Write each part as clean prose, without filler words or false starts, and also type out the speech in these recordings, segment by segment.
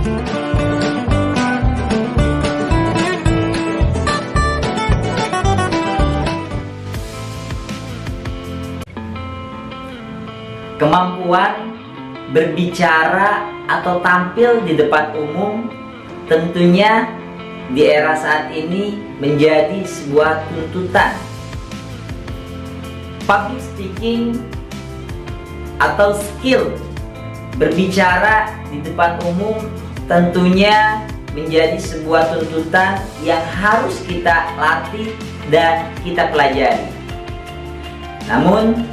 Kemampuan berbicara atau tampil di depan umum tentunya di era saat ini menjadi sebuah tuntutan. Public speaking atau skill berbicara di depan umum tentunya menjadi sebuah tuntutan yang harus kita latih dan kita pelajari. Namun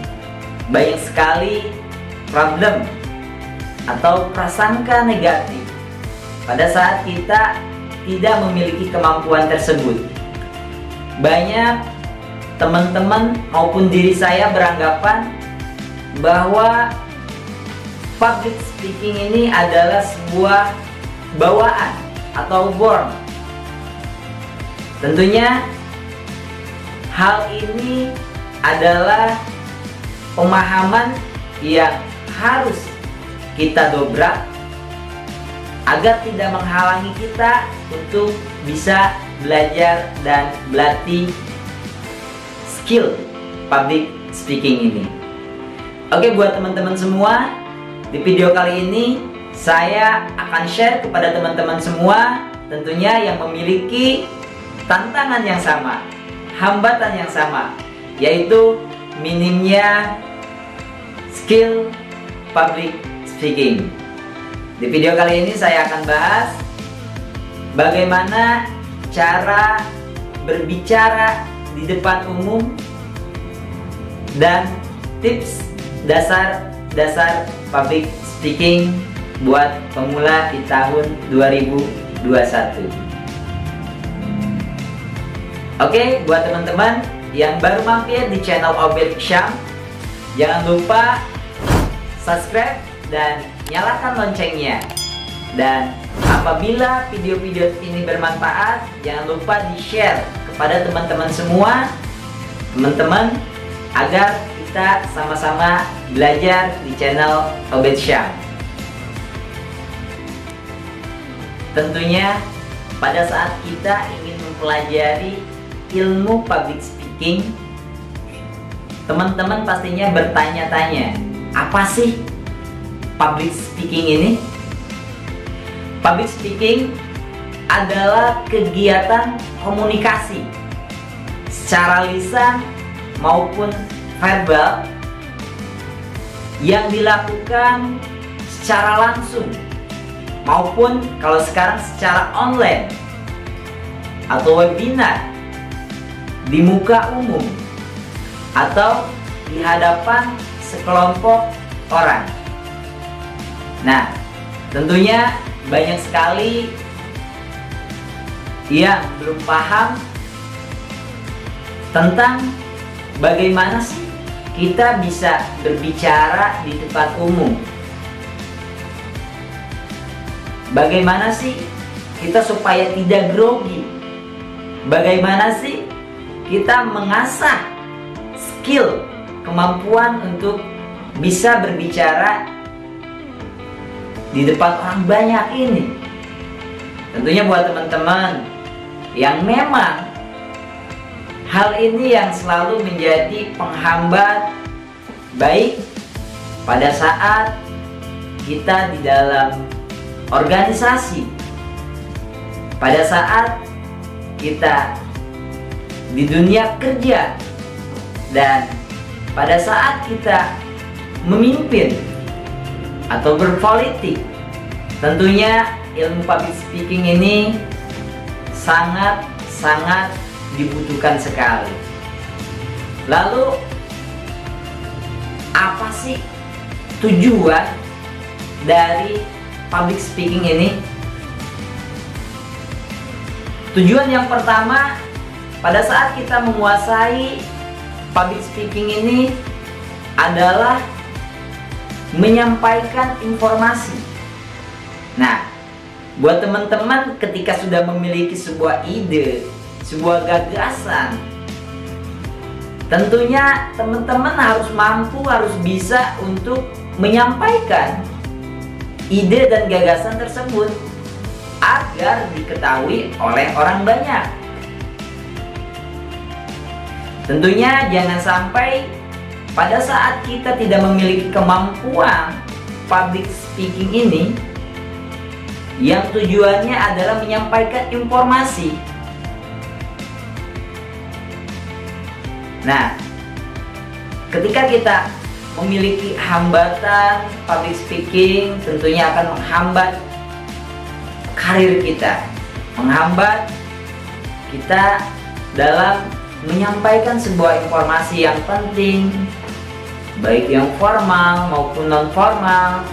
banyak sekali problem atau prasangka negatif pada saat kita tidak memiliki kemampuan tersebut. Banyak teman-teman maupun diri saya beranggapan bahwa public speaking ini adalah sebuah bawaan atau born. Tentunya hal ini adalah pemahaman yang harus kita dobrak agar tidak menghalangi kita untuk bisa belajar dan berlatih skill public speaking ini. Oke, buat teman-teman semua, di video kali ini saya akan share kepada teman-teman semua tentunya yang memiliki tantangan yang sama, hambatan yang sama, yaitu minimnya skill public speaking. Di video kali ini saya akan bahas bagaimana cara berbicara di depan umum dan tips dasar public speaking buat pemula di tahun 2021. Oke, buat teman-teman yang baru mampir di channel Obed Syam, jangan lupa subscribe dan nyalakan loncengnya. Dan apabila video-video ini bermanfaat, jangan lupa di-share kepada teman-teman semua, teman-teman, agar kita sama-sama belajar di channel Obed Syam. Tentunya pada saat kita ingin mempelajari ilmu public speaking, teman-teman pastinya bertanya-tanya, apa sih public speaking ini? Public speaking adalah kegiatan komunikasi secara lisan maupun verbal yang dilakukan secara langsung maupun kalau sekarang secara online atau webinar, di muka umum atau di hadapan sekelompok orang. Nah, tentunya banyak sekali yang belum paham tentang bagaimana sih kita bisa berbicara di tempat umum. Bagaimana sih kita supaya tidak grogi? Bagaimana sih kita mengasah skill, kemampuan untuk bisa berbicara di depan orang banyak ini? Tentunya buat teman-teman yang memang hal ini yang selalu menjadi penghambat, baik pada saat kita di dalam organisasi, pada saat kita di dunia kerja, dan pada saat kita memimpin atau berpolitik. Tentunya ilmu public speaking ini sangat dibutuhkan sekali. Lalu apa sih tujuan dari public speaking ini? Tujuan yang pertama, pada saat kita menguasai public speaking ini adalah menyampaikan informasi. Nah, buat teman-teman ketika sudah memiliki sebuah ide, sebuah gagasan, tentunya teman-teman harus mampu, harus bisa untuk menyampaikan ide dan gagasan tersebut agar diketahui oleh orang banyak. Tentunya jangan sampai pada saat kita tidak memiliki kemampuan public speaking ini, yang tujuannya adalah menyampaikan informasi. Nah, ketika kita memiliki hambatan public speaking, tentunya akan menghambat karir kita, menghambat kita dalam menyampaikan sebuah informasi yang penting, baik yang formal maupun non formal.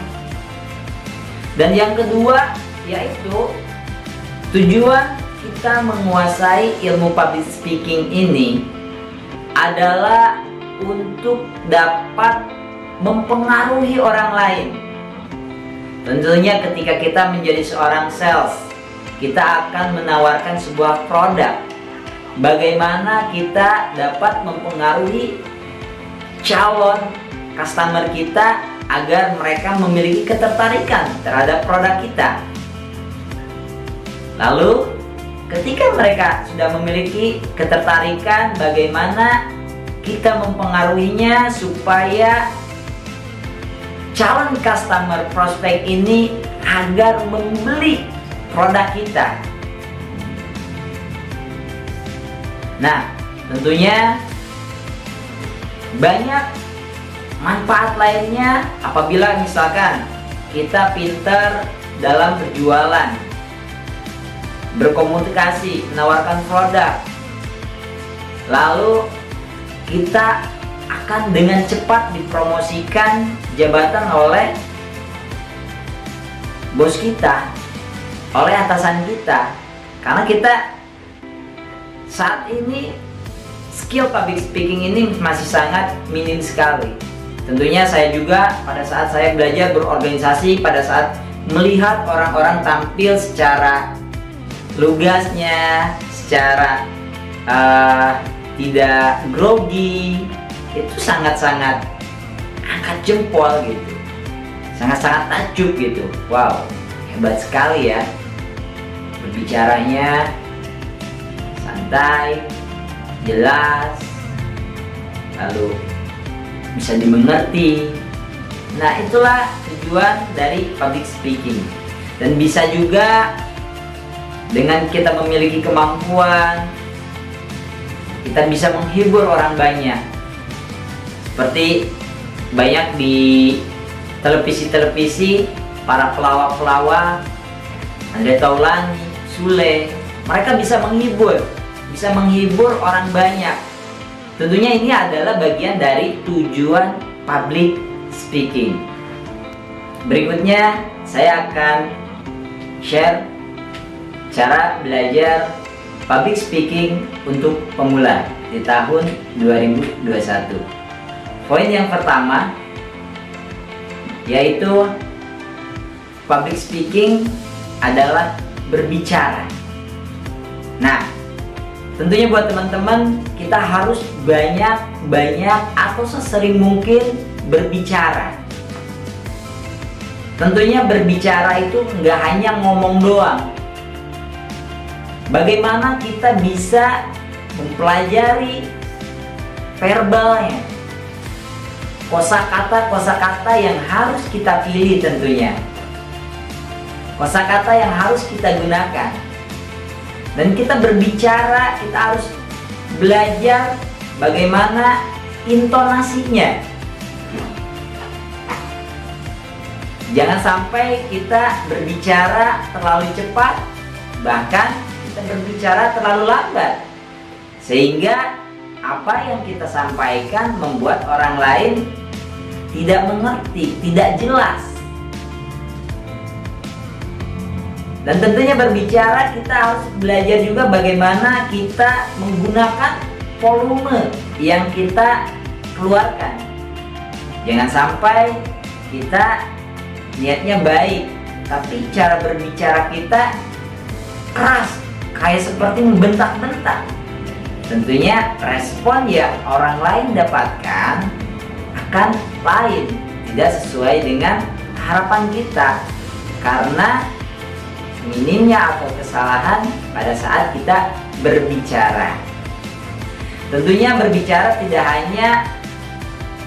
Dan yang kedua yaitu tujuan kita menguasai ilmu public speaking ini adalah untuk dapat mempengaruhi orang lain. Tentunya ketika kita menjadi seorang sales, kita akan menawarkan sebuah produk. Bagaimana kita dapat mempengaruhi calon customer kita agar mereka memiliki ketertarikan terhadap produk kita. Lalu ketika mereka sudah memiliki ketertarikan, bagaimana kita mempengaruhinya supaya calon customer prospek ini agar membeli produk kita. Nah, tentunya banyak manfaat lainnya apabila misalkan kita pintar dalam berjualan, berkomunikasi, menawarkan produk, lalu kita akan dengan cepat dipromosikan jabatan oleh bos kita, oleh atasan kita, karena kita saat ini skill public speaking ini masih sangat minim sekali. Tentunya saya juga pada saat saya belajar berorganisasi, pada saat melihat orang-orang tampil secara lugasnya, secara tidak grogi, itu sangat-sangat angkat jempol gitu, sangat-sangat takjub gitu. Wow, hebat sekali ya, berbicaranya santai, jelas, lalu bisa dimengerti. Nah, itulah tujuan dari public speaking. Dan bisa juga dengan kita memiliki kemampuan, kita bisa menghibur orang banyak. Seperti banyak di televisi-televisi, para pelawak-pelawak, Andre Taulani, Sule, mereka bisa menghibur orang banyak. Tentunya ini adalah bagian dari tujuan public speaking. Berikutnya saya akan share cara belajar public speaking untuk pemula di tahun 2021. Poin yang pertama yaitu public speaking adalah berbicara. Nah, tentunya buat teman-teman, kita harus banyak atau sesering mungkin berbicara. Tentunya berbicara itu nggak hanya ngomong doang. Bagaimana kita bisa mempelajari verbalnya, kosakata yang harus kita pilih tentunya, kosakata yang harus kita gunakan. Dan kita berbicara, kita harus belajar bagaimana intonasinya. Jangan sampai kita berbicara terlalu cepat, bahkan kita berbicara terlalu lambat, sehingga apa yang kita sampaikan membuat orang lain tidak mengerti, tidak jelas. Dan tentunya berbicara kita harus belajar juga bagaimana kita menggunakan volume yang kita keluarkan. Jangan sampai kita niatnya baik, tapi cara berbicara kita keras, kayak seperti membentak-bentak. Tentunya respon yang orang lain dapatkan akan lain, tidak sesuai dengan harapan kita. Karena minimnya atau kesalahan pada saat kita berbicara. Tentunya berbicara tidak hanya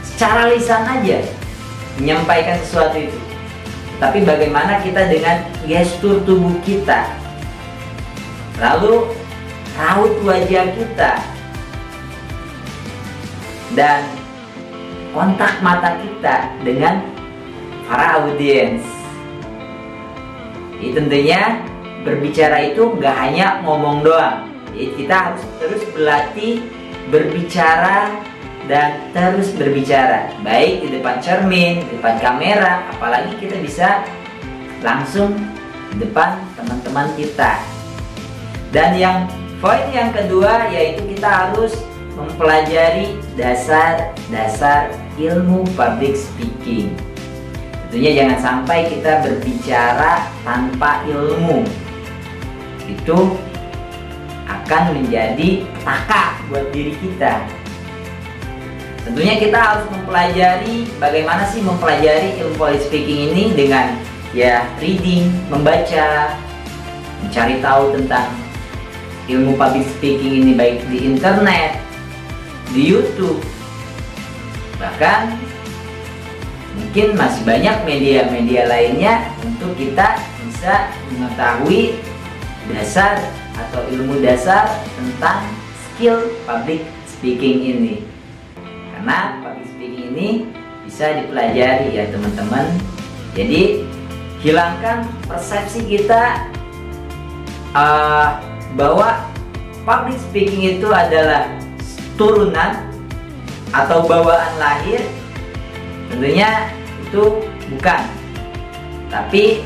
secara lisan aja menyampaikan sesuatu itu, tapi bagaimana kita dengan gestur tubuh kita, lalu raut wajah kita, dan kontak mata kita dengan para audiens. Jadi tentunya berbicara itu gak hanya ngomong doang. Jadi kita harus terus berlatih berbicara dan terus berbicara, baik di depan cermin, di depan kamera, apalagi kita bisa langsung di depan teman-teman kita. Dan yang poin yang kedua yaitu kita harus mempelajari dasar-dasar ilmu public speaking. Tentunya jangan sampai kita berbicara tanpa ilmu. Itu akan menjadi petaka buat diri kita. Tentunya kita harus mempelajari bagaimana sih mempelajari ilmu public speaking ini dengan reading, membaca, mencari tahu tentang ilmu public speaking ini baik di internet, di YouTube, bahkan mungkin masih banyak media-media lainnya untuk kita bisa mengetahui dasar atau ilmu dasar tentang skill public speaking ini. Karena public speaking ini bisa dipelajari ya teman-teman. Jadi hilangkan persepsi kita bahwa public speaking itu adalah turunan atau bawaan lahir. Tentunya itu bukan. Tapi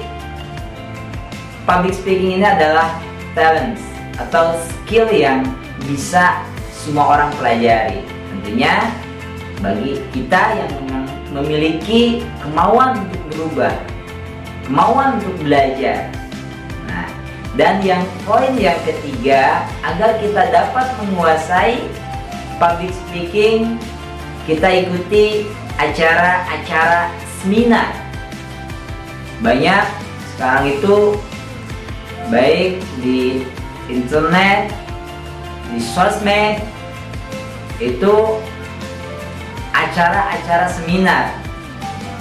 public speaking ini adalah talent atau skill yang bisa semua orang pelajari. Tentunya bagi kita yang memiliki kemauan untuk berubah, kemauan untuk belajar. Nah, dan yang poin yang ketiga, agar kita dapat menguasai public speaking, kita ikuti acara-acara seminar. Banyak sekarang itu baik di internet, di sosmed, itu acara-acara seminar,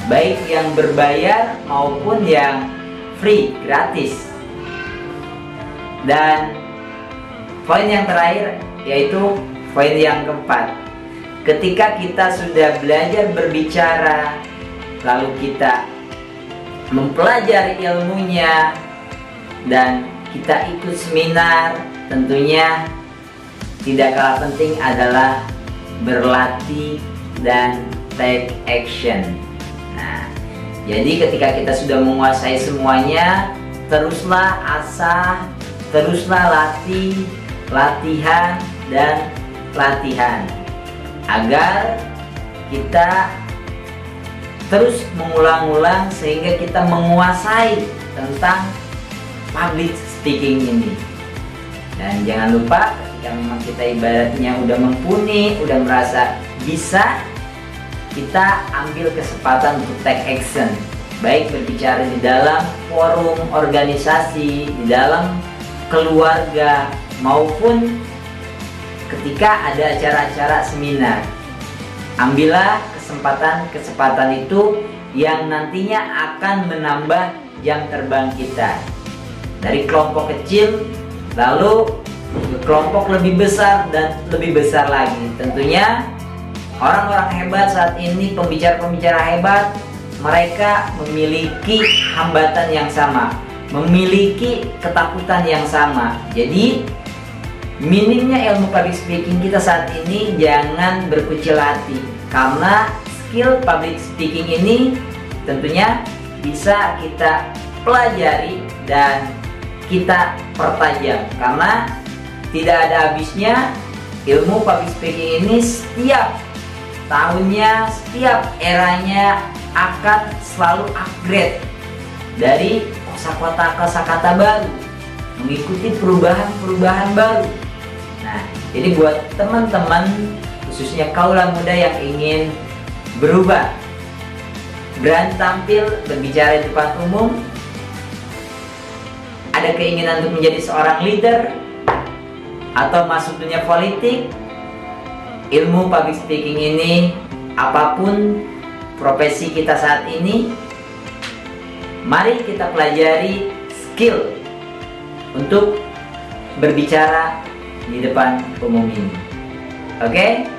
baik yang berbayar maupun yang free, gratis. Dan poin yang terakhir yaitu poin yang keempat. Ketika kita sudah belajar berbicara, lalu kita mempelajari ilmunya dan kita ikut seminar, tentunya tidak kalah penting adalah berlatih dan take action. Nah, jadi ketika kita sudah menguasai semuanya, teruslah asah, teruslah latihan dan latihan, agar kita terus mengulang-ulang sehingga kita menguasai tentang public speaking ini. Dan jangan lupa ketika memang kita ibaratnya udah mumpuni, udah merasa bisa, kita ambil kesempatan untuk take action, baik berbicara di dalam forum organisasi, di dalam keluarga, maupun ketika ada acara-acara seminar. Ambillah kesempatan itu yang nantinya akan menambah jam terbang kita dari kelompok kecil lalu ke kelompok lebih besar dan lebih besar lagi. Tentunya orang-orang hebat saat ini, pembicara-pembicara hebat, mereka memiliki hambatan yang sama, memiliki ketakutan yang sama. Jadi minimnya ilmu public speaking kita saat ini jangan berkecil hati, karena skill public speaking ini tentunya bisa kita pelajari dan kita pertajam, karena tidak ada habisnya. Ilmu public speaking ini setiap tahunnya, setiap eranya akan selalu upgrade dari kosakata baru, mengikuti perubahan-perubahan baru. Nah, jadi buat teman-teman, khususnya kaula muda yang ingin berubah, berani tampil berbicara di depan umum, ada keinginan untuk menjadi seorang leader atau masuk dunia politik, ilmu public speaking ini, apapun profesi kita saat ini, mari kita pelajari skill untuk berbicara di depan umum ini. Oke?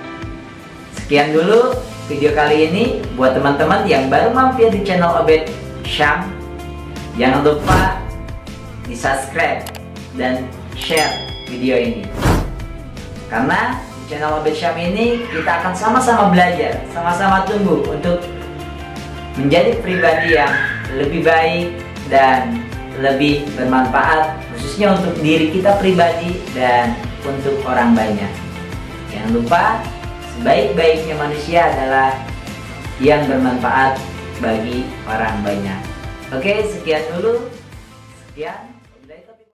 Sekian dulu video kali ini. Buat teman-teman yang baru mampir di channel Obed Syam, jangan lupa di subscribe dan share video ini, karena di channel Obed Syam ini kita akan sama-sama belajar, sama-sama tumbuh untuk menjadi pribadi yang lebih baik dan lebih bermanfaat, khususnya untuk diri kita pribadi dan untuk orang banyak. Jangan lupa, sebaik-baiknya manusia adalah yang bermanfaat bagi orang banyak. Oke, sekian dulu. Sekian.